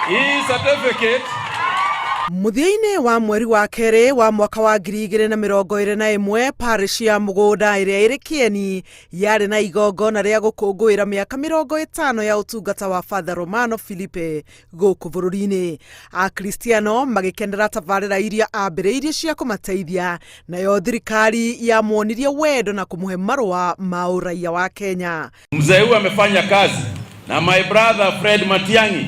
Hii certificate Muthiaine wa mweri wa kere wa mwaka wa 2021 parish ya Mugunda iria iri Kieni yari na igongona ria gukungwira miaka 50 ya utungata wa Father Romano Philippe guku bururi-ini. Akristiano magikenera tabarira iria ambiriirie cia kumateithia nayo thirikari ya muonirie wendo na kumuhe marua ma uraia wa Kenya. Mzee huyu amefanya kazi na my brother Fred Matiang'i,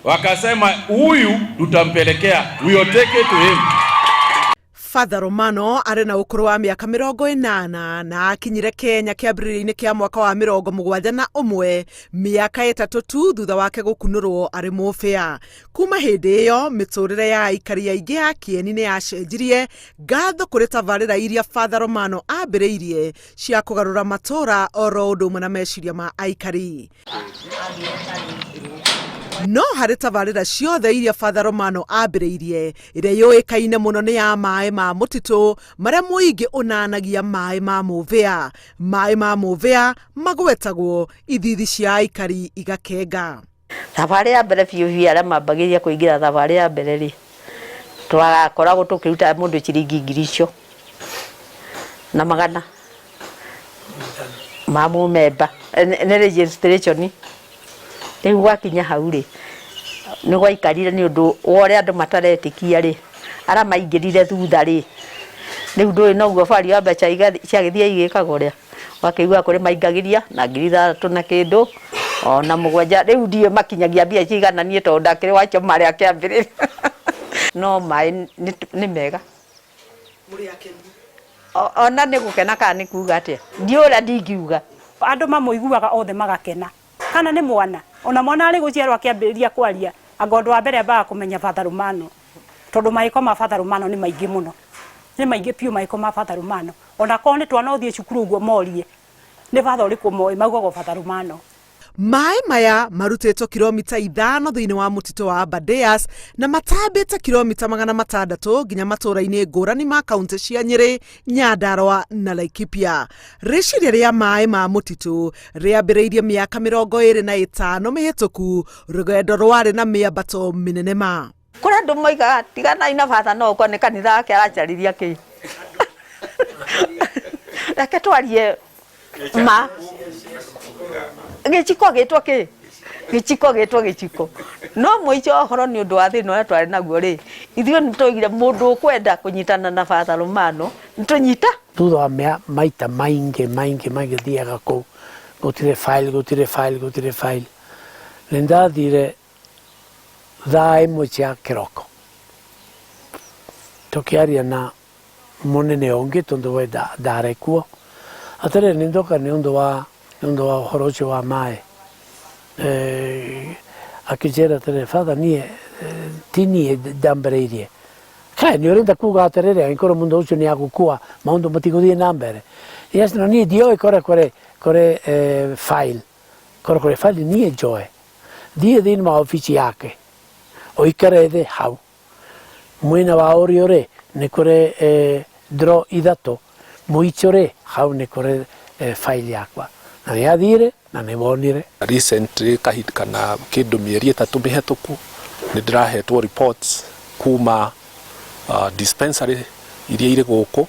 wakasema huyu tutampelekea, we will take it to him. Father Romano ari na ukuru wa miaka 80 na akinyire Kenya kiambiririo-ini kia mwaka wa 71 miaka 3 tu thutha wake gukunurwo ari mufia. Kuma hindi iyo miturire ya aikari aingi ya Kieni ni yacenjirie ngatho kuri tabarira iria Father Romano ambiriirie cia kugarura matura oro undu umwe na meciria ma aikari. No hari tabarira ciothe iria Father Romano ambiriirie iria yuikaine muno ni ya mai ma mutitu maria muingi unanagia mai ma muvea. Mai ma muvea magwetagwo ithithi cia aikari igakenga. Thabari ya mbere biu aria mambagiria kuingira thabari ya mbere ri twagakoragwo tukiruta mundu ciringi 1000 na magana ma mumemba ne registration. Riu wakinya hau ri ni gwaikarire ni undu wore andu mataretikia ri ara maingirire thutha ri riu ndui noguo bari ya mbeca ciagithia igikagwo ria wakeigua kuri maingagiria na 3000 na kindu ona 7 riu ndie makinyagia mbia cigananie tondu ndakiri wacho mari akiambirira no mai ni mega muri akeni ona ni gukena kana ni kuga atia ndiura ndingiuga andu mamuiguaga othe magakena kana ni mwana ona mwana ari guciarwa akiambiriria kwaria agondo wa mbere ba kumenya Father Romano tondu maiko ma Father Romano ni maingi muno ni maingi piu maiko ma Father Romano ona ko ni twana uthie cukuru uguo morie ni Father uri kumoi maugagwo Father Romano. Mai maya marutitwo kilomita 5 thiini wa mutito wa Aberdares na matambite kilomita 600 nginya matura-ini ngurani ma kaunti cia Nyeri, Nyandarua na Laikipia. Riciria ria mai ma mutitu riambiriirie miaka 25 mihituku, rugendo rwari na miambato minene ma. Kura andu moiga tigana ina Father no ko ni kanitha yake aracariria ki reke twarie ma gichiko gitwa ki gichiko no mwicho horo ni undu wa thino ya twari naguo ri ithio ni toigire mundu ukwenda kunyitana na Father Romano ntunyita thutha wa maita maingi thiaga ku gutire file nindathire thaa imwe cia kiroko tukiaria na munene ungi tondu we ndarekuo atare nindoka ni undu wa uhoro ucio wa mai akijera tere Father nie tini ndambereirie kai ni urenda kuga aterere angikoro mundu ucio ni agukua maundu matiguthie na mbere yes no ni dio kore file kore file ni joy die din ma ofisi yake oikare the hau mwina wa oriore ni kore draw idhato muichore hau ni kore file yakwa na yathire na nebonire recently kana kindu mieri 3 mihituku ni ndirahetwo reports kuma dispensary iria ire guku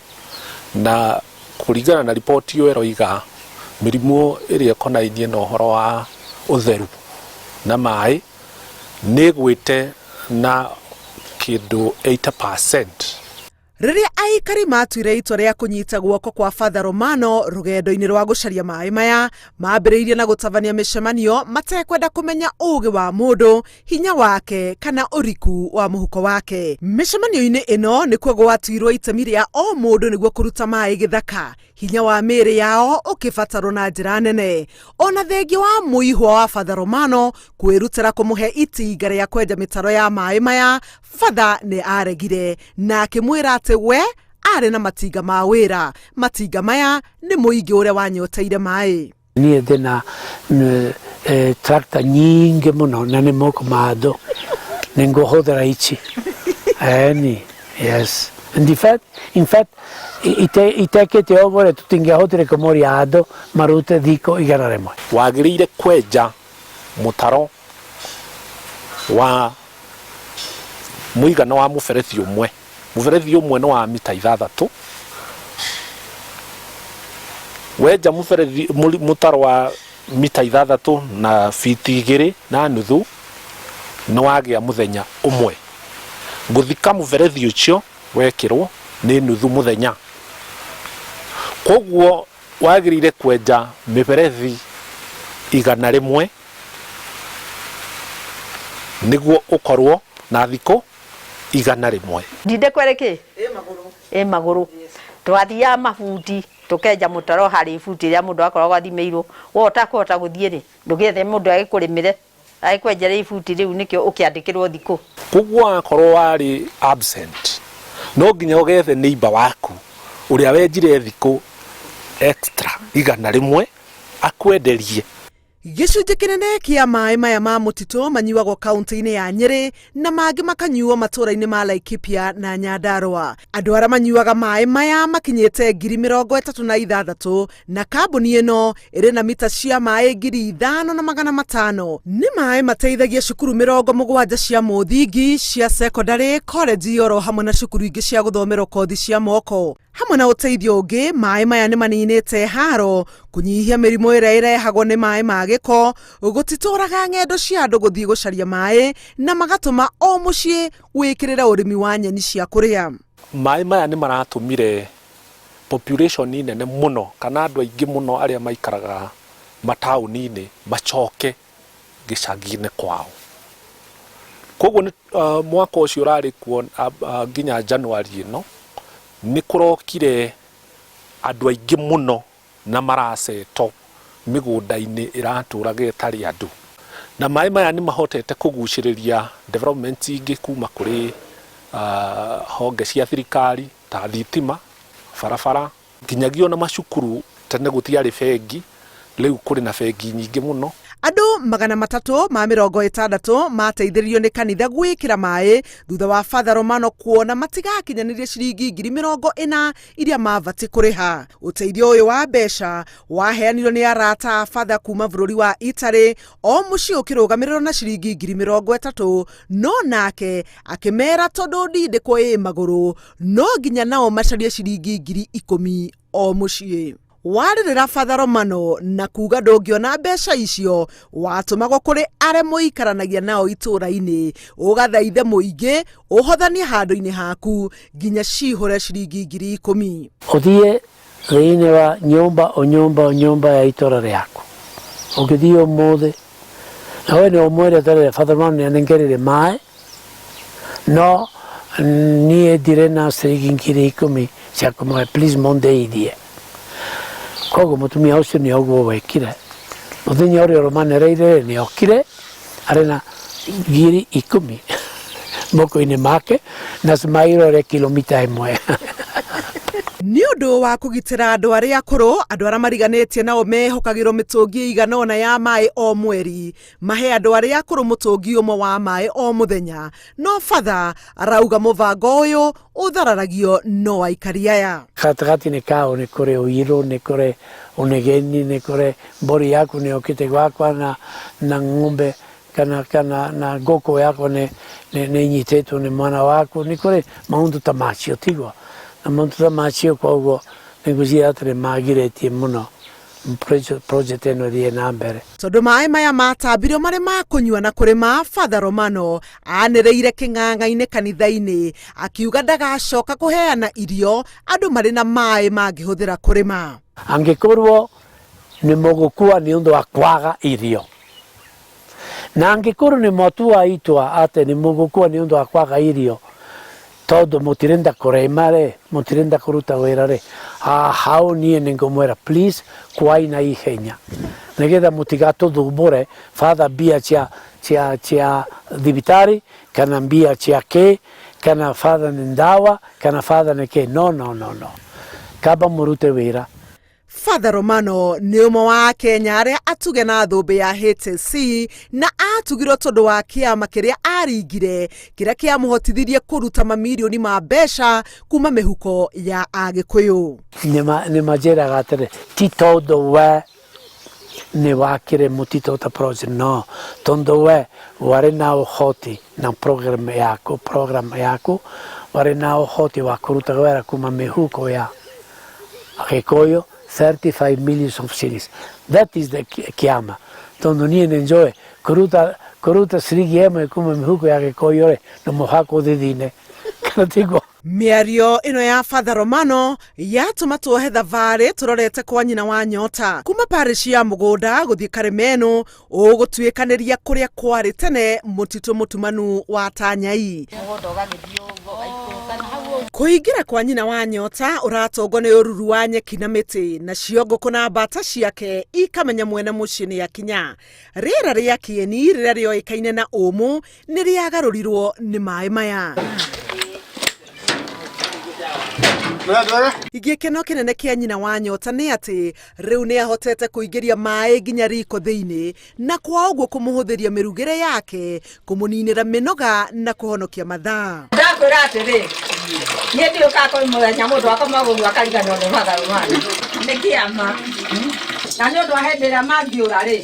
na kuringana na report iyo eroiga mirimu iria konainie na uhoro wa utheru na mai ni gwite na kindu 80%. Riria aikari matuire itua ria kunyita guoko kwa Father Romano rugendo-ini rwa gucaria mai maya mambiriirie na gutabania micemanio matekwenda kumenya ugi wa mundu, hinya wake kana uriku wa muhuko wake. Micemanio-ini ino nikuo gwatuirwo itemi ria o mundu niguo kuruta mai githaka, hinya wa miri yao ukibatarwo na njira nene. Ona thengia wa muihwa wa Father Romano kwirutira kumuhe itinga ria kwenja mitaro ya mai maya, Father ni aregire na akimwira ati we ari na matinga ma wira. Matinga maya ni muingi uria wanyoteire mai. Nie ndina tractor nyingi muno na ni moko mado ninguhuthira ichi ni yes in fact itekete ogore tutingehotire kumori ado marute thiko 100 wagirire kwenja mutaro wa muigana wa muberethi umwe no wa mita 6 weja muberethi mutaro wa mita 6 na fiti 2 na nuthu no wagia muthenya umwe guthika muberethi ucio wekirwo ni nuthu muthenya koguo wagirire kwenja miberethi 100 niguo ukorwo na thiko 100 ndinde kwereke maguru twathia mabuti tukenja mutaro hari buti ya mundu akoragwo athimeirwo wo utakota guthie ndugethe mundu agikurimire agikwenjera ibuti riu nikio ukiandikirwo thiko koguo akorwo wari absent no nginya ugethe neighbor waku uria wenjire thiko extra 100 akwenderie. Gicunjĩ kĩnene kĩa maĩ maya ma mũtitũ manyuagwo kaunti-inĩ ya Nyeri na mangĩ makanyuo matũũra-inĩ ma Laikipia na Nyandarua. Andũ arĩa manyuaga maĩ maya makinyĩte 36,000 na kambuni ĩno ĩrĩ na mita cia maĩ 5,500. Nĩ maĩ mateithagia cukuru 70 cia mũthingi, cia secondary, college oro hamwe na cukuru ingĩ cia gũthomerwo kothi cia moko. Hamwe na ũteithio ũngĩ, maĩ maya nĩ maninĩte haro, kũnyihia mĩrimũ ĩrĩa ĩrehagwo nĩ maĩ ma gĩko, gũtitũraga ng'endo cia andũ gũthiĩ gũcaria maĩ na magatũma o mũciĩ wĩkĩrĩre ũrĩmi wa nyeni cia kũrĩa. Maĩ maya nĩ maratũmire population nene mũno kana andũ aingĩ mũno arĩa maikaraga mataũni-inĩ macoke gĩcagi-inĩ kwao. Koguo mwaka ũcio ũrarĩ kuo nginya January ĩno nĩ kũrokire andũ aingĩ mũno na maraceto mĩgũnda-inĩ ĩratũraga ĩtarĩ andũ. Na maĩ maya nĩ mahotete kũgucĩrĩria development ingĩ kuma kũrĩ honge cia thirikari ta thitima, barabara, nginyagia na macukuru. Tene gũtiarĩ bengi, rĩu kũrĩ na bengi nyingĩ mũno. Andũ 360 mateithĩrĩrio nĩ kanitha gwĩkĩra maĩ thutha wa Father Romano kuona matigakinyanĩrie ciringi 40,000 iria mabati kũrĩha. Ũteithio ũyũ wa mbeca waheanirwo nĩ arata a Father kuma bũrũri wa Italy, o mũciĩ ũkĩrũgamĩrĩrwo na ciringi 30,000, no nake akĩmera tondũ ndindĩkwo ĩ magũrũ no nginya nao macarie ciringi 10,000 o mũciĩ. Warĩrĩra Father Romano na kuga ndũngĩona mbeca icio watũmagwo kũrĩ arĩa mũikaranagia nao itũũra-inĩ, ũgathaithe mũingĩ ũhothanie handũ-inĩ haku nginya cihũre ciringi 10,000. Ũthiĩ thĩinĩ wa nyũmba ya itũũra rĩaku, ũngĩthiĩ ũmũthĩ na we nĩ ũmwĩre atĩrĩrĩ, Father Romano nĩanengerire maĩ no niĩ ndirĩ na ciringi 10,000 cia kũmũhe, please mũndeithie. Koguo mutumia ucio nĩ ũguo wekire. Mũthenya ũrĩa Romanereire nĩ okire arĩ na 10,000 moko-inĩ make na cimairore kilomita 1. Nĩ ũndũ wa kũgitĩra andũ arĩa akũrũ, andũ arĩa mariganĩtie nao mehokagĩrwo mĩtũngi ĩigana ũna ya maĩ o mweri, mahe andũ arĩa akũrũ mũtũngi ũmwe wa maĩ o mũthenya. No Father arauga mũbango ũyũ ũthararagio no aikari aya. Gatagatĩ-inĩ kao nĩ kũrĩ ũirũ, nĩ kũrĩ ũnegeni, nĩ kũrĩ mbũri yaku nĩ okĩte gwakwa na ng'ombe kana na ngũkũ yako nĩ inyitĩtwo nĩ mwana waku, nĩ kũrĩ maũndũ ta macio tigwo. Na maũndũ ta macio koguo nĩngwĩciria atĩ nĩmagirĩtie mũno project ĩno ĩthiĩ na mbere. Tondũ maĩ maya matambirio marĩ ma kũnyua na kũrĩma, Father Romano anĩrĩire kĩng'ang'a-inĩ kanitha-inĩ akiuga ndagacoka kũheana irio andũ marĩ na maĩ mangĩhũthĩra kũrĩma. Angĩkorwo nĩ mũgũkua nĩ ũndũ wa kwaga irio, na angĩkorwo nĩ mwatua itwa atĩ nĩ mũgũkua nĩ ũndũ wa kwaga irio tondũ mũtirenda kũrĩma rĩ, mũtirenda kũruta wĩra rĩ, hau niĩ nĩngũmwĩra please kwai na ihenya nĩgetha mũtigatũthumbũre. Father mbia cia thibitarĩ kana mbia cia kĩ kana Father nĩ ndawa kana Father nĩ kĩ, no kaba mũrute wĩra. Father Romano nĩ ũmwe wa Kenya arĩa atuge na thũmbĩ ya HSC na atugirwo tondũ wa kĩama kĩrĩa aringire kĩrĩa kĩamũhotithirie kũruta mamirioni ma mbeca kuma mĩhuko ya Agĩkũyũ. Nĩ manjĩraga atĩrĩ, ti tondũ we ne wakire mutito ta project no tondo we ware nao hoti na program yako ware nao hoti wa kuruta wera kuma mehuko ya akekoyo 35 million of cities. That is the kiama tondo ni enjoy kuruta sirigi ema kuma mehuko ya akekoyo re no mohako didine kanatigo. Mĩario ĩno ya Father Romano yatũma tuohe thabarĩ tũrorete kwa nyina wa Nyota kuma parish ya Mũgũnda gũthiĩ Karemeno ũgũtuĩkanĩria kũrĩa kwarĩ tene mũtitũ mũtumanu wa Tanyai. Kũingĩra kwa nyina wa Nyota ũratongo nĩ ũruru wa nyeki na mĩtĩ na ciongo na mbata ciake ikamenya mwene mũciĩ nĩ yakinya. Rĩera rĩa Kieni rĩrĩa rĩoĩkaine na ũmũ nĩ rĩagarũrirwo nĩ maĩ maya. Gĩkeno kĩnene kĩa nyina wa Nyota nĩ atĩ rĩu nĩ ahotete kũingĩria maĩ nginya riko thĩinĩ na kwa ũguo kũmũhũthĩria mĩrugĩre yake kũmũninĩra mĩnoga na kũhonokia mathaa. Ndakwĩra atĩrĩ niĩ ndiũka kũrĩ mũthenya mũndũ akomagũrũ akariganĩrwo nĩ Father Romano nĩ kĩama na nĩ ũndũ wa hĩndĩ ĩrĩa mangĩũra rĩ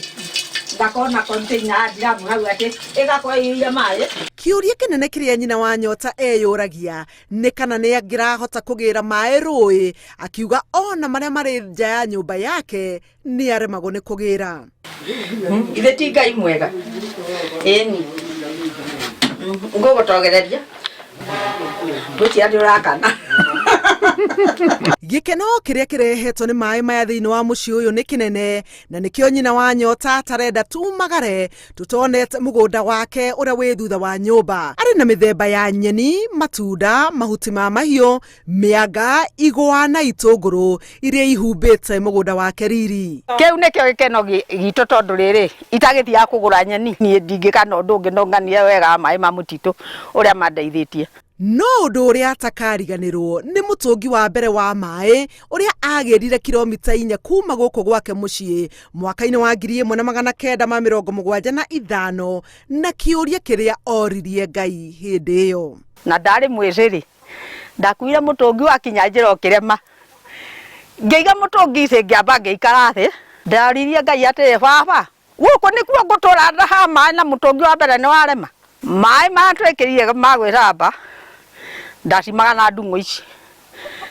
ndakona container ndiramu hau atĩ ĩgakorwo ĩiria maĩ. Kĩũria kĩnene kĩrĩa nyina wa Nyota eyũragia nĩ kana nĩ angĩrahota kũgĩra maĩ rũĩ, akiuga ona marĩa marĩ nja ya nyũmba yake nĩ aremagwo nĩ kũgĩra. Ithe ti Ngai mwega ĩni ngũgũtogereria tũtia ndĩrakana. Gĩkeno kĩrĩa kĩrehetwo nĩ maĩ maya thĩinĩ wa mũciĩ ũyũ nĩ kĩnene na nĩkĩo nyina wa Nyota atarenda tumagare tũtonete mũgũnda wake ũrĩa wĩ thutha wa nyũmba. Arĩ na mĩthemba ya nyeni, matunda, mahuti ma mahiũ, mĩanga, igwa na itũngũrũ iria ihumbĩte mũgũnda wake riri. Kĩu nĩkĩo gĩkeno gitũ tondũ rĩrĩ itagĩthiaga kũgũra nyeni niĩ ndingĩkana ũndũ ũngĩ no nganie wega maĩ ma mũtitũ ũrĩa mandeithĩtie. No ũndũ ũrĩa atakariganĩrwo nĩ mũtũngi wa mbere wa maĩ ũrĩa agĩrire kilomita 4 kuma gũkũ gwake mũciĩ mwaka-inĩ wa 1975 na kĩũria kĩrĩa oririe Ngai hĩndĩ ĩyo. Na ndarĩ mwĩcĩrĩ ndakuire mũtũngi wa kinya njĩra kĩrema ngĩiga mũtũngi ici ngĩamba ngĩikara thĩ ndaririe Ngai atĩrĩ baba gũkũ nĩkuo ngũtũra ndaha maĩ na mũtũngi wa mbere nĩ warema. Maĩ matwĩkĩrire ma gwĩthamba ndacimaga na ndung'ũ ici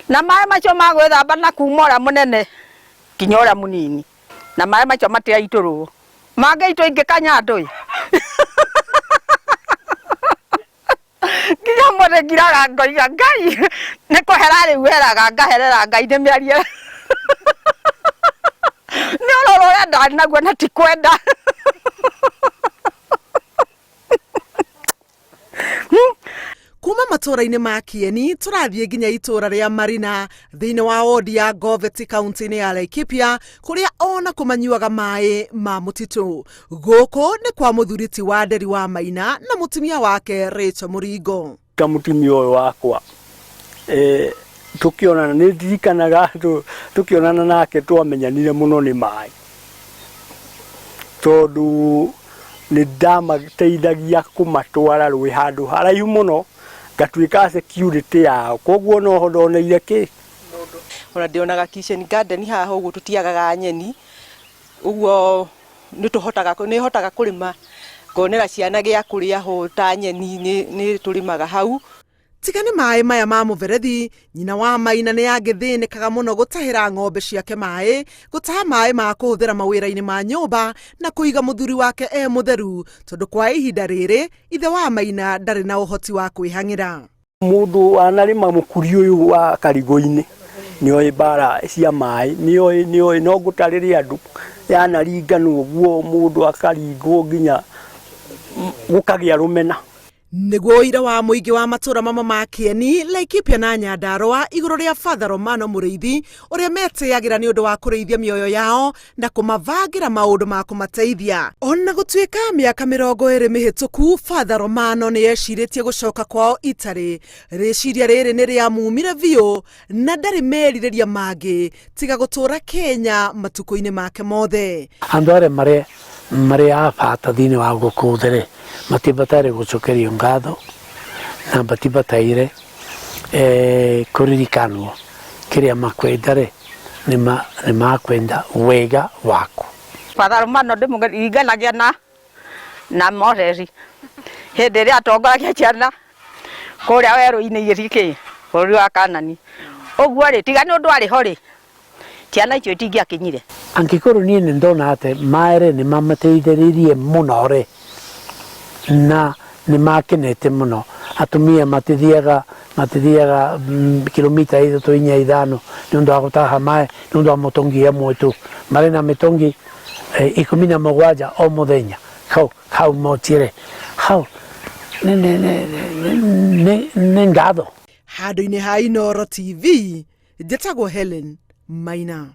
na maĩ macio ma gwĩthamba na kuma ũrĩa mũnene kinya ũrĩa mũnini na maĩ macio matiaitũrwo mangĩitwo ingĩkanya ndũĩ nginya mũndũ ngiraga ngoiga Ngai nĩ kũhera rĩu heraga ngaherera Ngai nĩ mĩarie nĩ ũrora ũrĩa ndarĩ naguo na ti kwenda. Kuma matũra-inĩ ma Kieni tũrathiĩ nginya itũra rĩa Marina thĩinĩ wa wodi ya Goveti kaunti-inĩ ya Laikipia kũrĩa ona kũmanyuaga maĩ ma mũtitũ. Gũkũ nĩ kwa mũthuriti wa Nderi wa Maina na mũtumia wake Rachel Mũringo. Mũtumia ũyũ wakwa tukionana nĩ ndirikanaga tukionana nake twamenyanire mũno nĩ maĩ tondũ nĩ ndamateithagia kũmatwara rũĩ handũ haraihu mũno ngatuĩka security yao koguo no hodoneire kĩ ona ndionaga kitchen garden haha ũguo tutiagaga nyeni ũguo nĩ hotaga kũrĩma ngonera ciana gĩa kũrĩa ho ta nyeni nĩ tũrĩmaga hau. Tiga nĩ maĩ maya ma mũberethi, nyina wa Maina nĩ angĩthĩnĩkaga mũno gũtahĩra ng'ombe ciake maĩ, gũtaha maĩ ma kũhũthĩra mawĩra-inĩ ma nyũmba na kũiga mũthuri wake mũtheru tondũ kwa ihinda rĩrĩ ithe wa Maina ndarĩ na ũhoti wa kwĩhang'ĩra. Mũndũ anarĩma mũkuri ũyũ wa Karigũ-inĩ nĩoĩ bara cia maĩ nĩoĩ no gũtarĩria andũ yanaringanwo ũguo mũndũ akaringwo nginya gũkagĩa rũmena. Nĩguo ũira wa mũingĩ wa matũra mama ma Kieni, Laikipia na Nyandarua igũrũ rĩa Father Romano mũrĩithi ũrĩa metĩagĩra nĩ ũndũ wa kũrĩithia mĩoyo yao na kũmavangĩra maũndũ ma kũmateithia. Ona gũtuĩka mĩaka 20 mĩhĩtũku, Father Romano nĩ ecirĩtie gũcoka kwao Italy. Rĩciria rĩrĩ nĩ rĩamumire biũ na ndarĩ merirĩria mangĩ tiga gũtũra Kenya matukũ-inĩ make mothe. Andũ arĩa marĩ a bata thĩinĩ wa gũkũ thĩ matibataire gũcokerio ngatho na matibataire kũririkanwo kĩrĩa makwenda nĩ makwenda wega waku Father Romano ndimuganagia na Moreri hindi ria atongoragia ciana kuria werũ-inĩ igĩriki bũrũri wa Kanani ũguo rĩ tiga nĩ ũndũ arĩ ho rĩ ciana icio itingĩakinyire. Angĩkorwo niĩ nĩ ndona atĩ maere nĩ mamateithĩrĩirie mũno rĩ na nĩ makenete mũno. Atumia matithiaga kilomita 3-5 nĩ ũndũ wa gũtaha maĩ nĩ ũndũ wa mũtũngi ĩmwe tu. Marĩ na mĩtũngi 17 o mũthenya hau Mochire hau nĩ ngatho. Handũ-inĩ ha Inooro TV njĩtagwo Helen Maina.